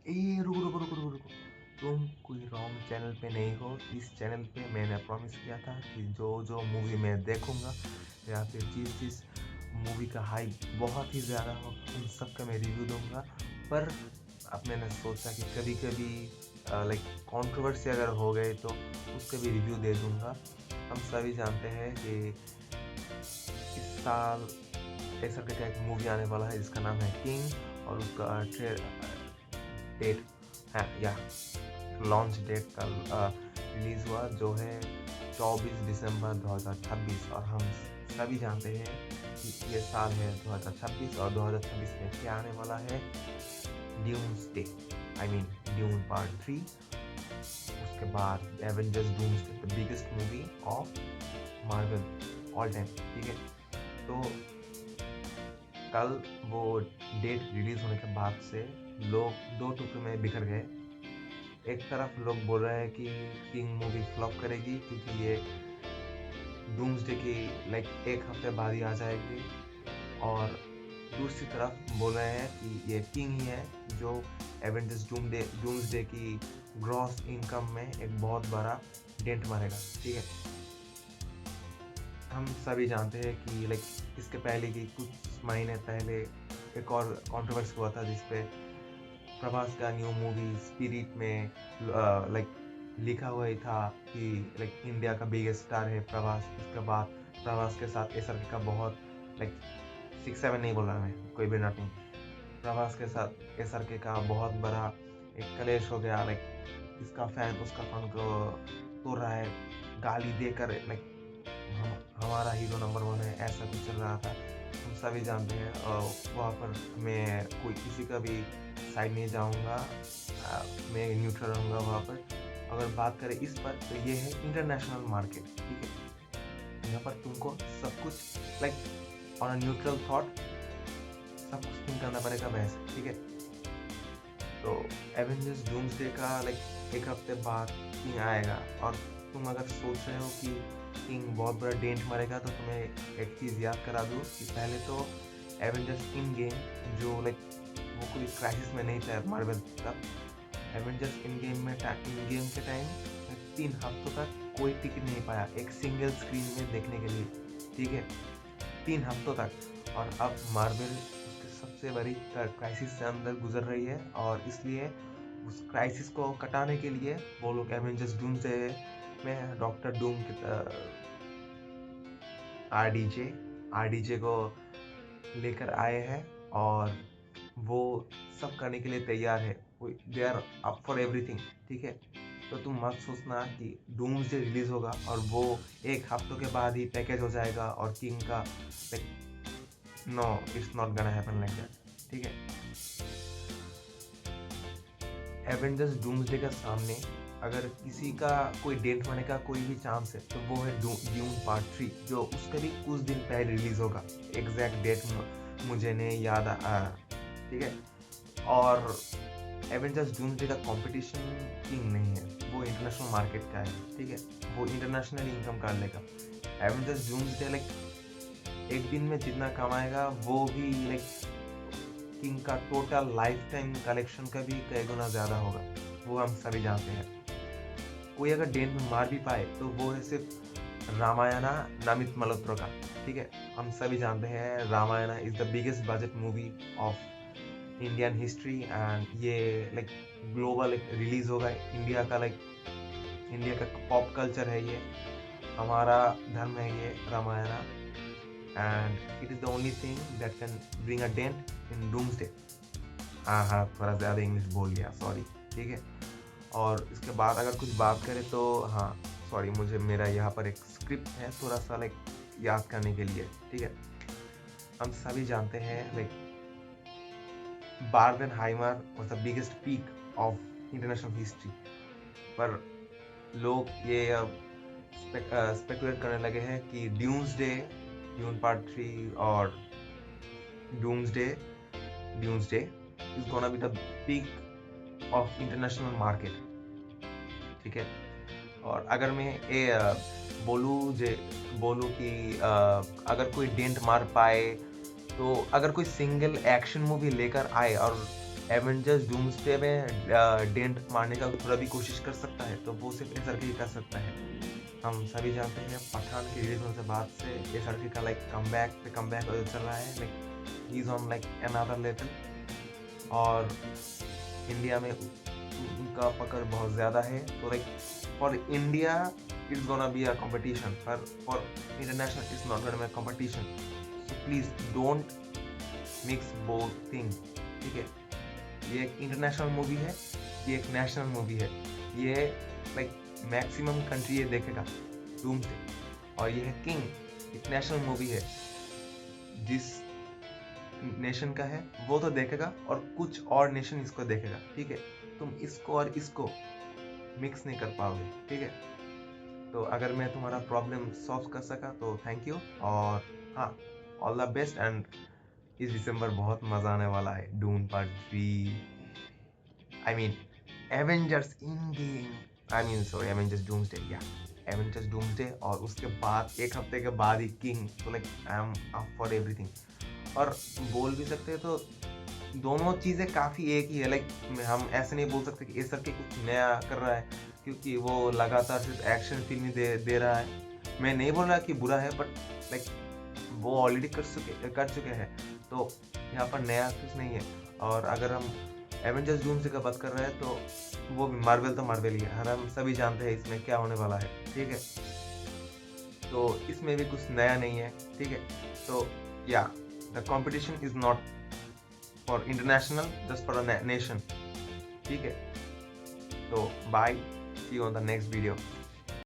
ए रुको रुको रुको रुको रुको, तुम कोई रॉन्ग चैनल पे नहीं हो। इस चैनल पे मैंने प्रॉमिस किया था कि जो जो मूवी मैं देखूंगा या फिर जिस मूवी का हाइप बहुत ही ज़्यादा हो उन सब का मैं रिव्यू दूंगा। पर अब मैंने सोचा कि कभी कभी लाइक कंट्रोवर्सी अगर हो गए तो उसका भी रिव्यू दे दूंगा। हम सभी जानते हैं कि इस साल ऐसा करके एक मूवी आने वाला है जिसका नाम है किंग, और उसका डेट है या लॉन्च डेट कल रिलीज़ हुआ जो है 24 दिसंबर 2026। और हम सभी जानते हैं कि ये साल है 2026 और 2026 में क्या आने वाला है। ड्यूम्सडे, आई मीन ड्यून पार्ट 3। उसके बाद Avengers doomsday, the biggest movie of Marvel all time. ठीक है, तो कल वो डेट रिलीज होने के बाद से लोग दो टुकड़े में बिखर गए। एक तरफ लोग बोल रहे हैं कि किंग मूवी फ्लॉप करेगी क्योंकि ये डूम्सडे की लाइक एक हफ्ते बाद ही आ जाएगी, और दूसरी तरफ बोल रहे हैं कि ये किंग ही है जो एवेंजर्स डूम्सडे की ग्रॉस इनकम में एक बहुत बड़ा डेंट मारेगा। ठीक है, हम सभी जानते हैं कि लाइक इसके पहले की कुछ महीने पहले एक और कंट्रोवर्सी हुआ था जिसपे प्रभास का न्यू मूवी स्पिरिट में लाइक लिखा हुआ ही था कि लाइक इंडिया का बिगेस्ट स्टार है प्रभास। उसके बाद प्रभास के साथ एसर का बहुत लाइक 6-7 नहीं बोल रहा मैं, कोई भी नॉट नहीं, प्रभास के साथ एसर का बहुत बड़ा एक कलेश हो गया। लाइक इसका फैन उसका फैन को तोड़ रहा है गाली देकर, लाइक हमारा हीरो नंबर 1 है, ऐसा कुछ चल रहा था। हम सभी जानते हैं वहाँ पर मैं कोई किसी का भी साइड नहीं जाऊँगा, मैं न्यूट्रल रहूँगा वहाँ पर। अगर बात करें इस पर तो ये है इंटरनेशनल मार्केट। ठीक है, यहाँ पर तुमको सब कुछ like on a neutral thought सब कुछ थिंक करना पड़ेगा वैसे। ठीक है, तो एवेंजर्स डूम्सडे का लाइक एक हफ्ते बाद किंग आएगा, और तुम अगर सोच रहे हो कि किंग बहुत बड़ा डेंट मारेगा तो तुम्हें एक चीज़ याद करा दूँ कि पहले तो एवेंजर्स इन गेम जो लाइक वो कोई क्राइसिस में नहीं था मार्वल तब। एवेंजर्स इन गेम के टाइम 3 हफ्तों तक कोई टिकट नहीं पाया एक सिंगल स्क्रीन में देखने के लिए। ठीक है, 3 हफ्तों तक। और अब मार्वल सबसे बड़ी क्राइसिस से अंदर गुजर रही है, और इसलिए उस क्राइसिस को कटाने के लिए वो लोग एवेंजर्स डूम्सडे में डॉक्टर डूम की आरडीजे को लेकर आए हैं, और वो सब करने के लिए तैयार है। They are up for everything. ठीक है, तो तुम मत सोचना कि डूम्सडे रिलीज होगा और वो एक हफ्तों के बाद ही पैकेज हो जाएगा और किंग का like no, it's not gonna happen like that. ठीक है, एवेंजर्स डूम्सडे के सामने अगर किसी का कोई डेंट होने का कोई भी चांस है तो वो है ड्यून पार्ट 3 जो उसके भी कुछ दिन पहले रिलीज होगा। एग्जैक्ट डेट मुझे नहीं याद आ। ठीक है, और एवेंजर्स डूम्सडे का कंपटीशन किंग नहीं है, वो इंटरनेशनल मार्केट का है। ठीक है, वो इंटरनेशनल इनकम कर लेगा। एवेंजर्स डूम्सडे लाइक एक दिन में जितना कमाएगा वो भी लाइक किंग का टोटल लाइफ टाइम कलेक्शन का भी कई गुना ज़्यादा होगा, वो हम सभी जानते हैं। कोई अगर डेंट में मार भी पाए तो वो है सिर्फ रामायणा नमित मल्होत्रा का। ठीक है, हम सभी जानते हैं Ramayana is the biggest budget movie of Indian history, and ये लाइक ग्लोबल रिलीज होगा। इंडिया का पॉप कल्चर है ये, हमारा धर्म है ये Ramayana, and it is the only thing that can bring a dent in Doomsday. हाँ, थोड़ा ज़्यादा इंग्लिश बोल लिया, सॉरी। ठीक है, और इसके बाद अगर कुछ बात करें तो हाँ सॉरी, मुझे मेरा यहाँ पर एक स्क्रिप्ट है थोड़ा सा लाइक याद करने के लिए। ठीक है, हम सभी जानते हैं like Barbenheimer was the biggest peak of international history, पर लोग ये अब स्पेकुलेट करने लगे हैं कि ड्यून पार्ट 3 और doomsday is gonna be the peak of international market. ठीक है, और अगर मैं ये बोलूँ कि अगर कोई डेंट मार पाए तो अगर कोई सिंगल एक्शन मूवी लेकर आए और एवेंजर्स डूम्सडे में डेंट मारने का थोड़ा भी कोशिश कर सकता है, तो वो सिर्फ एसआरके ही कर सकता है। हम सभी जानते हैं पठान की रिलीज होने से बाद से एसआरके का लाइक कमबैक पे कमबैक चल रहा है, like he is on like another level. और इंडिया में उनका पकड़ बहुत ज़्यादा है, तो like for India it's gonna be a competition, पर for international it's not gonna be a competition. So please don't mix both thing, ठीक है। ये एक इंटरनेशनल मूवी है, ये एक नेशनल मूवी है। ये लाइक मैक्सिमम कंट्री ये देखेगा डूम्सडे, और ये है किंग, एक नेशनल मूवी है। जिस नेशन का है वो तो देखेगा और कुछ और नेशन इसको देखेगा, ठीक है। तुम इसको और इसको मिक्स नहीं कर पाओगे, ठीक है। तो अगर मैं तुम्हारा प्रॉब्लम सॉल्व कर सका तो थैंक यू, और हाँ, ऑल द बेस्ट। एंड इस दिसंबर बहुत मजा आने वाला है। Dune part 3, I mean Avengers endgame, I mean sorry Avengers Doomsday, या एवेंजर्स डूम्सडे, और उसके बाद एक हफ्ते के बाद ही किंग। तो like I am up for everything. और बोल भी सकते हैं तो दोनों चीज़ें काफ़ी एक ही है। लाइक हम ऐसे नहीं बोल सकते कि एसर के कुछ नया कर रहा है, क्योंकि वो लगातार सिर्फ एक्शन फिल्म ही दे रहा है। मैं नहीं बोल रहा कि बुरा है, बट लाइक वो ऑलरेडी कर चुके हैं, तो यहाँ पर नया कुछ नहीं है। और अगर हम एवेंजर्स डूम्सडे का बात कर रहे हैं तो वो भी मार्वल तो मार्वल ही है, हम सभी जानते हैं इसमें क्या होने वाला है, ठीक है। तो इसमें भी कुछ नया नहीं है, ठीक है। तो या the competition is not for international, just for a nation, ठीक है। तो bye, see you on the next video.